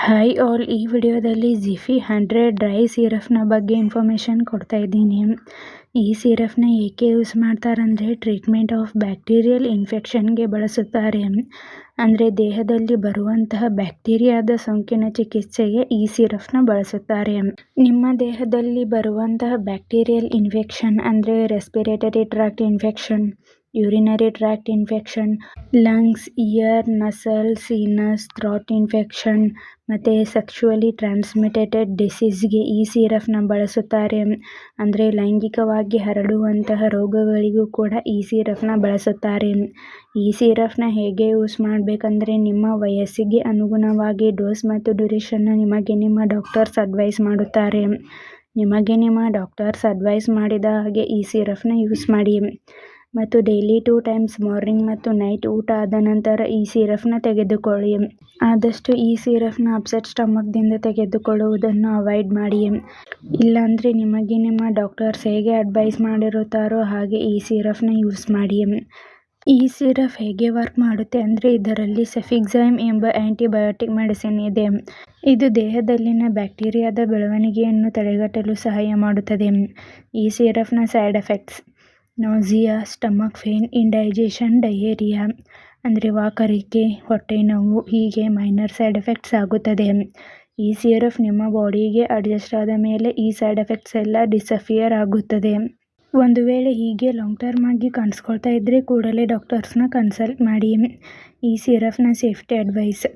Hi all, ಈ ವಿಡಿಯೋದಲ್ಲಿ ಜಿಫಿ 100 dry ಸಿರಪ್ನ ಬಗ್ಗೆ ಇನ್ಫಾರ್ಮೇಷನ್ ಕೊಡ್ತಾ ಇದ್ದೀನಿ. ಈ ಸಿರಪ್ನ ಏಕೆ ಯೂಸ್ ಮಾಡ್ತಾರಂದರೆ ಟ್ರೀಟ್ಮೆಂಟ್ ಆಫ್ ಬ್ಯಾಕ್ಟೀರಿಯಲ್ ಇನ್ಫೆಕ್ಷನ್ಗೆ ಬಳಸುತ್ತಾರೆ. ಅಂದರೆ ದೇಹದಲ್ಲಿ ಬರುವಂತಹ ಬ್ಯಾಕ್ಟೀರಿಯಾದ ಸೋಂಕಿನ ಚಿಕಿತ್ಸೆಗೆ ಈ ಸಿರಪ್ನ ಬಳಸುತ್ತಾರೆ. ನಿಮ್ಮ ದೇಹದಲ್ಲಿ ಬರುವಂತಹ ಬ್ಯಾಕ್ಟೀರಿಯಲ್ ಇನ್ಫೆಕ್ಷನ್ ಅಂದರೆ respiratory tract infection, urinary tract infection, lungs, ear, nasal, sinus, throat infection ಮತ್ತು ಸೆಕ್ಶುವಲಿ ಟ್ರಾನ್ಸ್ಮಿಟೆಡ್ ಡಿಸೀಸ್ಗೆ ಈ ಸಿರಪ್ನ ಬಳಸುತ್ತಾರೆ. ಅಂದರೆ ಲೈಂಗಿಕವಾಗಿ ಹರಡುವಂತಹ ರೋಗಗಳಿಗೂ ಕೂಡ ಈ ಸಿರಪ್ನ ಬಳಸುತ್ತಾರೆ. ಈ ಸಿರಪ್ನ ಹೇಗೆ ಯೂಸ್ ಮಾಡಬೇಕಂದ್ರೆ ನಿಮ್ಮ ವಯಸ್ಸಿಗೆ ಅನುಗುಣವಾಗಿ ಡೋಸ್ ಮತ್ತು ಡ್ಯೂರೇಷನ್ನ ನಿಮಗೆ ನಿಮ್ಮ ಡಾಕ್ಟರ್ಸ್ ಅಡ್ವೈಸ್ ಮಾಡುತ್ತಾರೆ. ನಿಮಗೆ ನಿಮ್ಮ ಡಾಕ್ಟರ್ಸ್ ಅಡ್ವೈಸ್ ಮಾಡಿದ ಹಾಗೆ ಈ ಸಿರಪ್ನ ಯೂಸ್ ಮಾಡಿ ಮತ್ತು ಡೈಲಿ 2 ಟೈಮ್ಸ್ ಮಾರ್ನಿಂಗ್ ಮತ್ತು ನೈಟ್ ಊಟ ಆದ ನಂತರ ಈ ಸಿರಪ್ನ ತೆಗೆದುಕೊಳ್ಳಿ. ಆದಷ್ಟು ಈ ಸಿರಪ್ನ ಅಪ್ಸೆಟ್ ಸ್ಟಮಕ್ದಿಂದ ತೆಗೆದುಕೊಳ್ಳುವುದನ್ನು ಅವಾಯ್ಡ್ ಮಾಡಿ. ಇಲ್ಲಾಂದರೆ ನಿಮಗೆ ನಿಮ್ಮ ಡಾಕ್ಟರ್ಸ್ ಹೇಗೆ ಅಡ್ವೈಸ್ ಮಾಡಿರುತ್ತಾರೋ ಹಾಗೆ ಈ ಸಿರಪ್ನ ಯೂಸ್ ಮಾಡಿ. ಈ ಸಿರಪ್ ಹೇಗೆ ವರ್ಕ್ ಮಾಡುತ್ತೆ ಅಂದರೆ ಇದರಲ್ಲಿ ಸೆಫಿಕ್ಸೈಮ್ ಎಂಬ ಆ್ಯಂಟಿಬಯೋಟಿಕ್ ಮೆಡಿಸಿನ್ ಇದೆ. ಇದು ದೇಹದಲ್ಲಿನ ಬ್ಯಾಕ್ಟೀರಿಯಾದ ಬೆಳವಣಿಗೆಯನ್ನು ತಡೆಗಟ್ಟಲು ಸಹಾಯ ಮಾಡುತ್ತದೆ. ಈ ಸಿರಪ್ನ side effects: nausea, stomach pain, indigestion, diarrhoea ಅಂದರೆ ವಾಕರಿಕೆ, ಹೊಟ್ಟೆ ನೋವು ಹೀಗೆ ಮೈನರ್ ಸೈಡ್ ಎಫೆಕ್ಟ್ಸ್ ಆಗುತ್ತದೆ. ಈ ಸಿರಪ್ ನಿಮ್ಮ ಬಾಡಿಗೆ ಅಡ್ಜಸ್ಟ್ ಆದ ಮೇಲೆ ಈ ಸೈಡ್ ಎಫೆಕ್ಟ್ಸ್ ಎಲ್ಲ ಡಿಸಫಿಯರ್ ಆಗುತ್ತದೆ. ಒಂದು ವೇಳೆ ಹೀಗೆ ಲಾಂಗ್ ಟರ್ಮ್ ಆಗಿ ಕಾಣಿಸ್ಕೊಳ್ತಾ ಇದ್ದರೆ ಕೂಡಲೇ ಡಾಕ್ಟರ್ಸ್ನ ಕನ್ಸಲ್ಟ್ ಮಾಡಿ. ಈ ಸಿರಪ್ನ ಸೇಫ್ಟಿ ಅಡ್ವೈಸ್: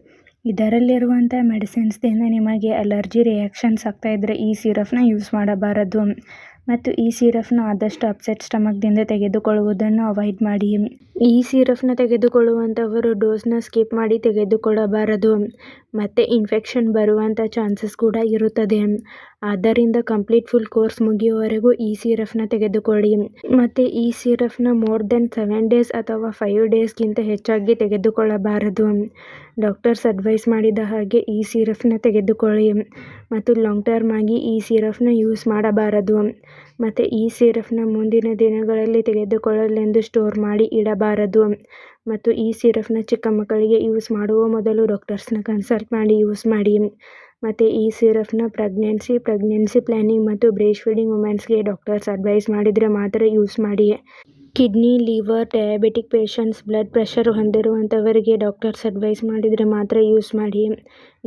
ಇದರಲ್ಲಿರುವಂಥ ಮೆಡಿಸಿನ್ಸ್ದಿಂದ ನಿಮಗೆ ಅಲರ್ಜಿ ರಿಯಾಕ್ಷನ್ಸ್ ಆಗ್ತಾ ಇದ್ದರೆ ಈ ಸಿರಪ್ನ ಯೂಸ್ ಮಾಡಬಾರದು ಮತ್ತು ಈ ಸಿರಪ್ನ ಆದಷ್ಟು ಅಪ್ಸೆಟ್ ಸ್ಟಮಕ್ದಿಂದ ತೆಗೆದುಕೊಳ್ಳುವುದನ್ನು ಅವಾಯ್ಡ್ ಮಾಡಿ. ಈ ಸಿರಪ್ನ ತೆಗೆದುಕೊಳ್ಳುವಂಥವರು ಡೋಸ್ನ ಸ್ಕಿಪ್ ಮಾಡಿ ತೆಗೆದುಕೊಳ್ಳಬಾರದು ಮತ್ತು ಇನ್ಫೆಕ್ಷನ್ ಬರುವಂಥ ಚಾನ್ಸಸ್ ಕೂಡ ಇರುತ್ತದೆ. ಆದ್ದರಿಂದ ಕಂಪ್ಲೀಟ್ ಫುಲ್ ಕೋರ್ಸ್ ಮುಗಿಯುವವರೆಗೂ ಈ ಸಿರಪ್ನ ತೆಗೆದುಕೊಳ್ಳಿ ಮತ್ತು ಈ ಸಿರಪ್ನ ಮೋರ್ ದೆನ್ 7 ಡೇಸ್ ಅಥವಾ 5 ಡೇಸ್ಗಿಂತ ಹೆಚ್ಚಾಗಿ ತೆಗೆದುಕೊಳ್ಳಬಾರದು. ಡಾಕ್ಟರ್ಸ್ ಅಡ್ವೈಸ್ ಮಾಡಿದ ಹಾಗೆ ಈ ಸಿರಪ್ನ ತೆಗೆದುಕೊಳ್ಳಿ ಮತ್ತು ಲಾಂಗ್ ಟರ್ಮ್ ಆಗಿ ಈ ಸಿರಪ್ನ ಯೂಸ್ ಮಾಡಬಾರದು ಮತ್ತು ಈ ಸಿರಪ್ನ ಮುಂದಿನ ದಿನಗಳಲ್ಲಿ ತೆಗೆದುಕೊಳ್ಳಲೆಂದು ಸ್ಟೋರ್ ಮಾಡಿ ಇಡಬಾರದು ಮತ್ತು ಈ ಸಿರಪ್ನ ಚಿಕ್ಕ ಮಕ್ಕಳಿಗೆ ಯೂಸ್ ಮಾಡುವ ಮೊದಲು ಡಾಕ್ಟರ್ಸ್ನ ಕನ್ಸಲ್ಟ್ ಮಾಡಿ ಯೂಸ್ ಮಾಡಿ ಮತ್ತು ಈ ಸಿರಪ್ನ ಪ್ರೆಗ್ನೆನ್ಸಿ ಪ್ಲ್ಯಾನಿಂಗ್ ಮತ್ತು ಬ್ರೇಸ್ಟ್ ಫೀಡಿಂಗ್ ವುಮೆನ್ಸ್ಗೆ ಡಾಕ್ಟರ್ಸ್ ಅಡ್ವೈಸ್ ಮಾಡಿದರೆ ಮಾತ್ರ ಯೂಸ್ ಮಾಡಿ. Kidney, liver, diabetic patients, blood pressure ಹೊಂದಿರುವಂಥವರಿಗೆ ಡಾಕ್ಟರ್ಸ್ ಅಡ್ವೈಸ್ ಮಾಡಿದರೆ ಮಾತ್ರ ಯೂಸ್ ಮಾಡಿ.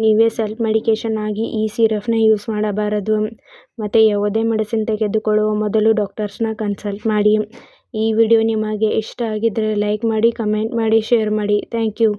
ನೀವೇ ಸೆಲ್ಫ್ ಮೆಡಿಕೇಷನ್ ಆಗಿ ಈ ಸಿರಪ್ನ ಯೂಸ್ ಮಾಡಬಾರದು ಮತ್ತು ಯಾವುದೇ ಮೆಡಿಸಿನ್ ತೆಗೆದುಕೊಳ್ಳುವ ಮೊದಲು ಡಾಕ್ಟರ್ಸ್ನ ಕನ್ಸಲ್ಟ್ ಮಾಡಿ. ಈ ವಿಡಿಯೋ ನಿಮಗೆ ಇಷ್ಟ ಆಗಿದ್ದರೆ ಲೈಕ್ ಮಾಡಿ, ಕಮೆಂಟ್ ಮಾಡಿ, ಶೇರ್ ಮಾಡಿ. Thank you.